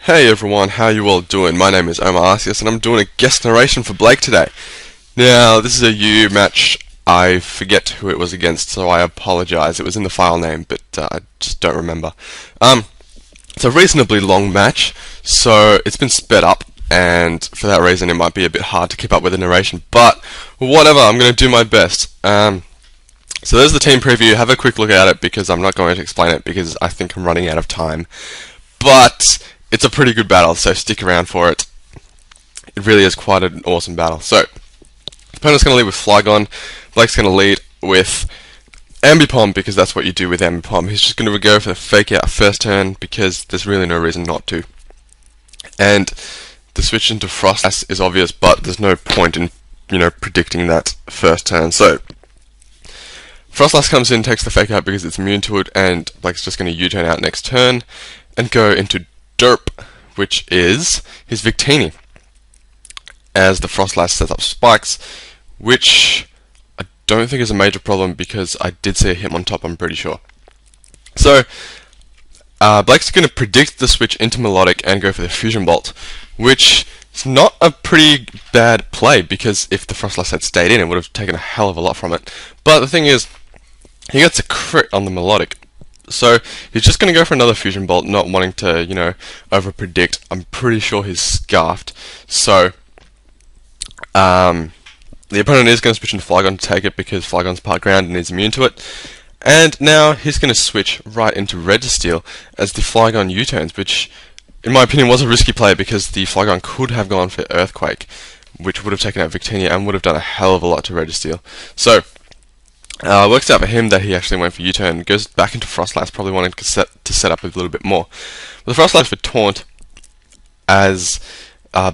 Hey everyone, how you all doing? My name is OhMaArceus and I'm doing a guest narration for Blake today. Now, this is a UU match. I forget who it was against, so I apologize. It was in the file name, but I just don't remember. It's a reasonably long match, so it's been sped up, and for that reason it might be a bit hard to keep up with the narration, but whatever, I'm going to do my best. So there's the team preview. Have a quick look at it because I'm not going to explain it because I think I'm running out of time. But it's a pretty good battle, so stick around for it. It really is quite an awesome battle. So, opponent's going to lead with Flygon. Blake's going to lead with Ambipom because that's what you do with Ambipom. He's just going to go for the fake out first turn because there's really no reason not to. And the switch into Frostlass is obvious, but there's no point in predicting that first turn. So Frostlass comes in, takes the fake out because it's immune to it, and Blake's just going to U-turn out next turn and go into Derp, which is his Victini, as the Frostlass sets up spikes, which I don't think is a major problem because I did see a hit on top, I'm pretty sure. So Blake's going to predict the switch into Melodic and go for the Fusion Bolt, which is not a pretty bad play because if the Frostlass had stayed in, it would have taken a hell of a lot from it. But the thing is, he gets a crit on the Melodic. So he's just going to go for another Fusion Bolt, not wanting to, over-predict. I'm pretty sure he's scarfed. So the opponent is going to switch into Flygon to take it because Flygon's part ground and is immune to it. And now he's going to switch right into Registeel as the Flygon U-turns, which, in my opinion, was a risky play because the Flygon could have gone for Earthquake, which would have taken out Victini and would have done a hell of a lot to Registeel. So works out for him that he actually went for U-turn, goes back into Frostlass, probably wanting to set up a little bit more. But the Frostlass for Taunt, as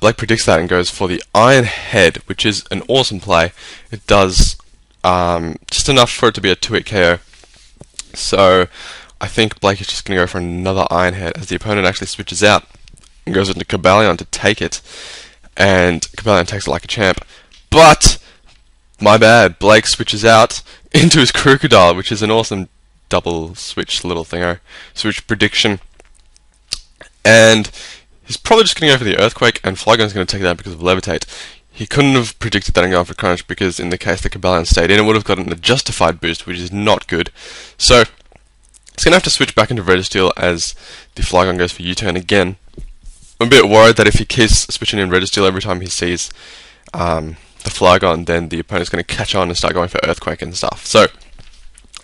Blake predicts that and goes for the Iron Head, which is an awesome play. It does just enough for it to be a 2-hit KO. So I think Blake is just going to go for another Iron Head as the opponent actually switches out and goes into Cobalion to take it. And Cobalion takes it like a champ. But my bad, Blake switches out into his Crocodile, which is an awesome double switch little thingo. Switch prediction. And he's probably just going to go for the Earthquake, and Flygon's going to take that because of Levitate. He couldn't have predicted that and gone for Crunch because in the case the Cobalion stayed in, it would have gotten a justified boost, which is not good. So he's going to have to switch back into Registeel as the Flygon goes for U-turn again. I'm a bit worried that if he keeps switching in Registeel every time he sees the Flygon, then the opponent's going to catch on and start going for Earthquake and stuff. So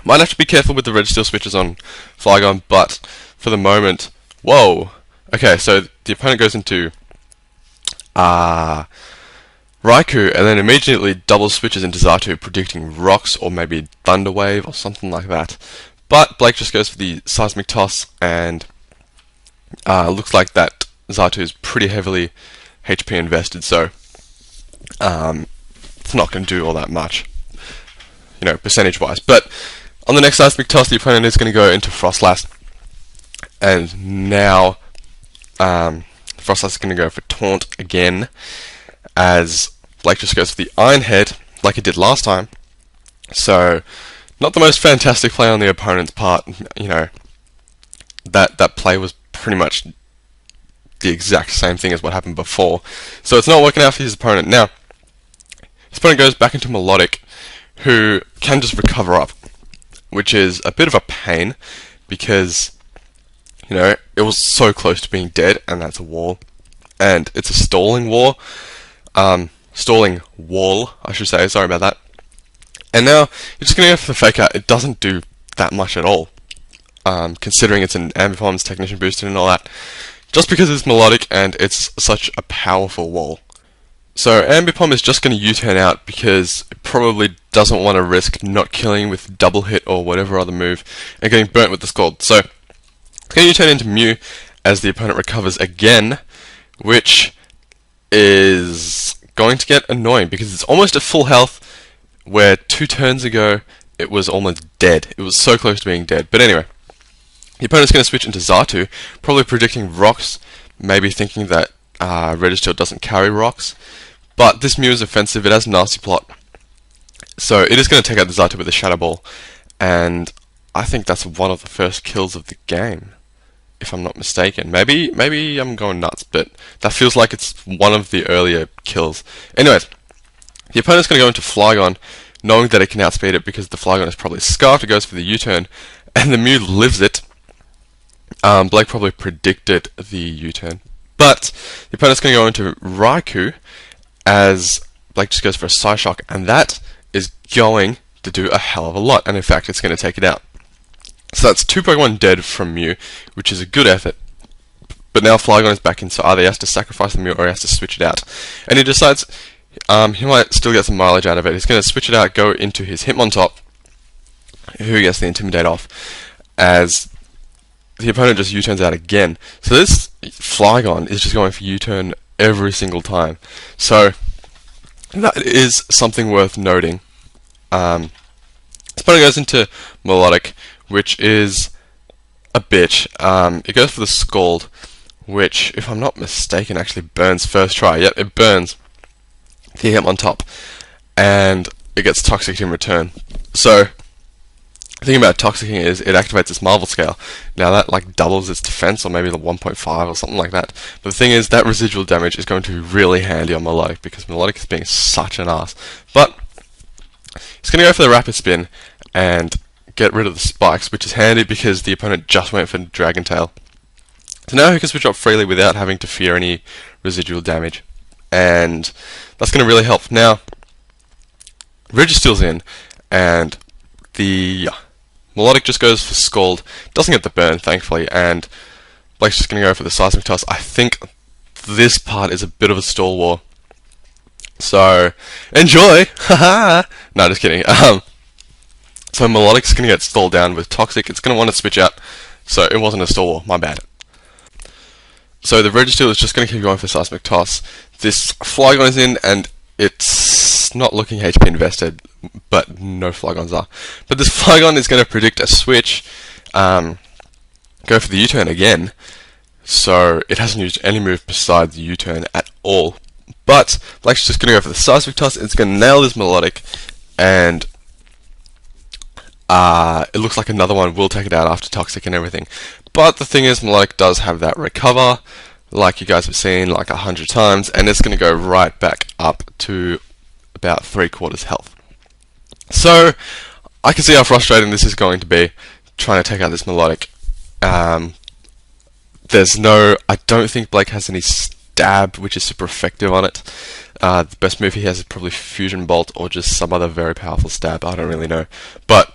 might have to be careful with the Registeel switches on Flygon, but for the moment, whoa. Okay, so the opponent goes into Raikou and then immediately double switches into Xatu, predicting Rocks or maybe Thunder Wave or something like that. But Blake just goes for the Seismic Toss, and looks like that Xatu is pretty heavily HP invested, so it's not going to do all that much, percentage-wise. But on the next Seismic Toss, the opponent is going to go into Frostlass, and now Frostlass is going to go for Taunt again, as Blake just goes for the Iron Head, like he did last time. So, not the most fantastic play on the opponent's part. That play was pretty much the exact same thing as what happened before. So it's not working out for his opponent. Now, his opponent goes back into Melodic, who can just recover up, which is a bit of a pain because it was so close to being dead, and that's a wall. And it's a stalling wall. Stalling wall, I should say, sorry about that. And now, you're just going to go for the fake out. It doesn't do that much at all, considering it's an Ambipom's Technician boosted and all that, just because it's Melodic and it's such a powerful wall. So Ambipom is just going to U-turn out because it probably doesn't want to risk not killing with double hit or whatever other move and getting burnt with the Scald. So it's going to U-turn into Mew as the opponent recovers again, which is going to get annoying because it's almost at full health, where 2 turns ago it was almost dead. It was so close to being dead. But anyway, the opponent's going to switch into Xatu, probably predicting Rocks, maybe thinking that Registeel doesn't carry Rocks. But this Mew is offensive, it has Nasty Plot, so it is going to take out the Xatu with a Shadow Ball, and I think that's one of the first kills of the game. if I'm not mistaken. Maybe I'm going nuts, but that feels like it's one of the earlier kills. Anyways, the opponent's going to go into Flygon, knowing that it can outspeed it because the Flygon is probably scarfed. It goes for the U-turn, and the Mew lives it. Blake probably predicted the U-turn, but the opponent's going to go into Raikou as Blake just goes for a Psyshock, and that is going to do a hell of a lot, and in fact it's going to take it out. So that's 2 Pokemon dead from Mew, which is a good effort. But now Flygon is back in, so either he has to sacrifice the Mew or he has to switch it out. And he decides he might still get some mileage out of it. He's going to switch it out, go into his Hitmontop, who gets the Intimidate off, as the opponent just U-turns out again. So this Flygon is just going for U-turn every single time. So that is something worth noting. This opponent goes into Melodic, which is a bitch. It goes for the Scald, which, if I'm not mistaken, actually burns first try. Yep, it burns the Hitmontop, and it gets Toxic in return. So the thing about Toxicking is it activates its Marvel Scale. Now that like doubles its defense, or maybe the 1.5 or something like that. But the thing is, that residual damage is going to be really handy on Melodic, because Melodic is being such an ass. But he's going to go for the Rapid Spin and get rid of the Spikes, which is handy because the opponent just went for Dragon Tail. So now he can switch up freely without having to fear any residual damage, and that's going to really help. Now, Registeel's in, and the Melodic just goes for Scald, doesn't get the burn, thankfully, and Blake's just going to go for the Seismic Toss. I think this part is a bit of a stall war, so enjoy! Haha! No, just kidding. So Melodic's going to get stalled down with Toxic. It's going to want to switch out, so it wasn't a stall war, my bad. So the Registeel is just going to keep going for Seismic Toss. This Flygon is in, and it's not looking HP invested, but no Flygons are. But this Flygon is going to predict a switch, go for the U-turn again, so it hasn't used any move besides the U-turn at all. But Blake's just going to go for the Seismic Toss. It's going to nail this Melodic, and it looks like another one will take it out after Toxic and everything. But the thing is, Melodic does have that recover, like you guys have seen like 100 times, and it's going to go right back up to about 3/4 health. So I can see how frustrating this is going to be, trying to take out this Melodic. I don't think Blake has any stab, which is super effective on it. The best move he has is probably Fusion Bolt or just some other very powerful stab, I don't really know. But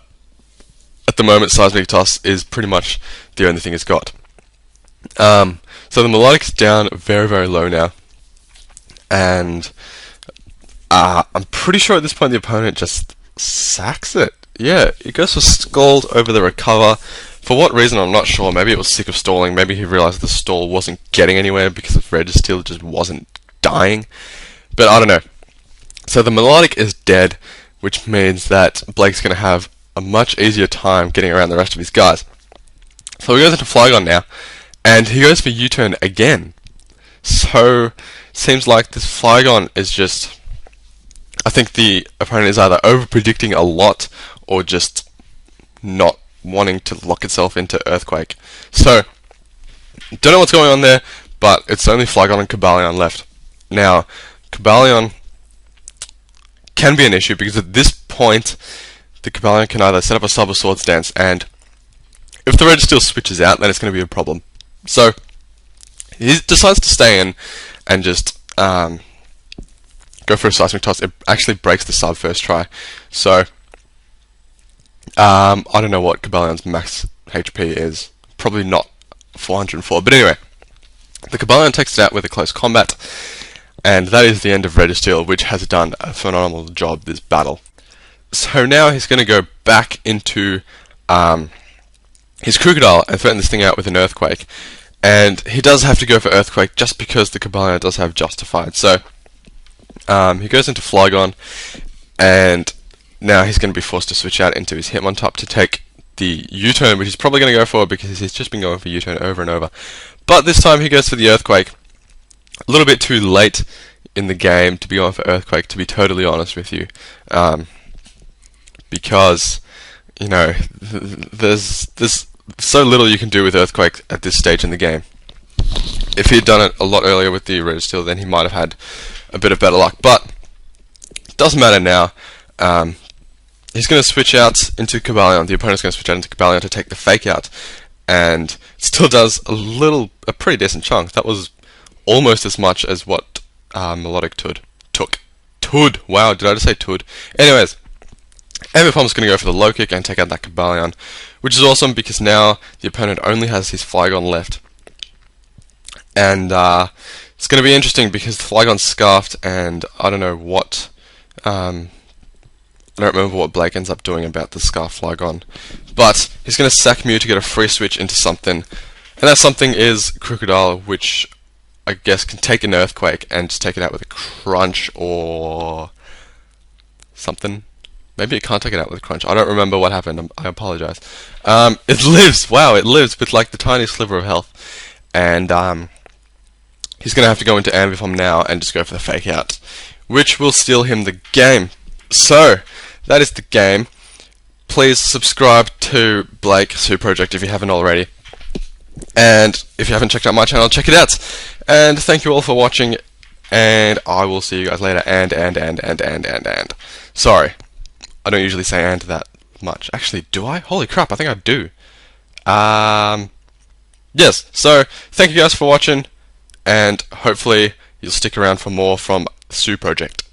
at the moment, Seismic Toss is pretty much the only thing it's got. So the Melodic's down very, very low now, and I'm pretty sure at this point the opponent just sacks it. Yeah, it goes for Scald over the recover. For what reason, I'm not sure. Maybe it was sick of stalling. Maybe he realized the stall wasn't getting anywhere because the Registeel just wasn't dying. But I don't know. So the Melodic is dead, which means that Blake's going to have a much easier time getting around the rest of his guys. So he goes into Flygon now, and he goes for U-turn again. So seems like this Flygon is just, I think the opponent is either over-predicting a lot or just not wanting to lock itself into Earthquake. So don't know what's going on there, but it's only Flygon and Cobalion left. Now, Cobalion can be an issue because at this point the Cobalion can either set up a sub or Swords Dance, and if the Registeel switches out, then it's going to be a problem. So he decides to stay in and just go for a Seismic Toss. It actually breaks the sub first try. So I don't know what Cobalion's max HP is. Probably not 404. But anyway, the Cobalion takes it out with a close combat, and that is the end of Registeel, which has done a phenomenal job this battle. So now he's going to go back into his Crocodile and threaten this thing out with an Earthquake. And he does have to go for Earthquake just because the Cobalion does have Justified. So he goes into Flygon, and now he's going to be forced to switch out into his Hitmontop to take the U-turn, which he's probably going to go for because he's just been going for U-turn over and over. But this time he goes for the Earthquake. A little bit too late in the game to be going for Earthquake, to be totally honest with you. Because, you know, there's so little you can do with Earthquake at this stage in the game. If he'd done it a lot earlier with the Red Steel, then he might have had a bit of better luck. But it doesn't matter now. He's going to switch out into Cobalion. The opponent's going to switch out into Cobalion to take the fake out, and still does a pretty decent chunk. That was almost as much as what Melodic Tud took. Tud! Wow, did I just say Tud? Anyways, Ambipom's going to go for the low kick and take out that Cobalion, which is awesome because now the opponent only has his Flygon left. And it's going to be interesting because the Flygon's scarfed, and I don't know what. I don't remember what Blake ends up doing about the scarf Flygon, but he's going to sack Mew to get a free switch into something, and that something is Crocodile, which I guess can take an Earthquake and just take it out with a Crunch or something. Maybe it can't take it out with a Crunch. I don't remember what happened. I apologize. It lives. Wow, it lives with like the tiny sliver of health, and he's going to have to go into Ambipom now and just go for the fake out, which will steal him the game. So, that is the game. Please subscribe to Blake Super Project if you haven't already. And if you haven't checked out my channel, check it out. And thank you all for watching, and I will see you guys later. And. Sorry, I don't usually say and that much. Actually, do I? Holy crap, I think I do. Yes, so thank you guys for watching, and hopefully you'll stick around for more from Super Project.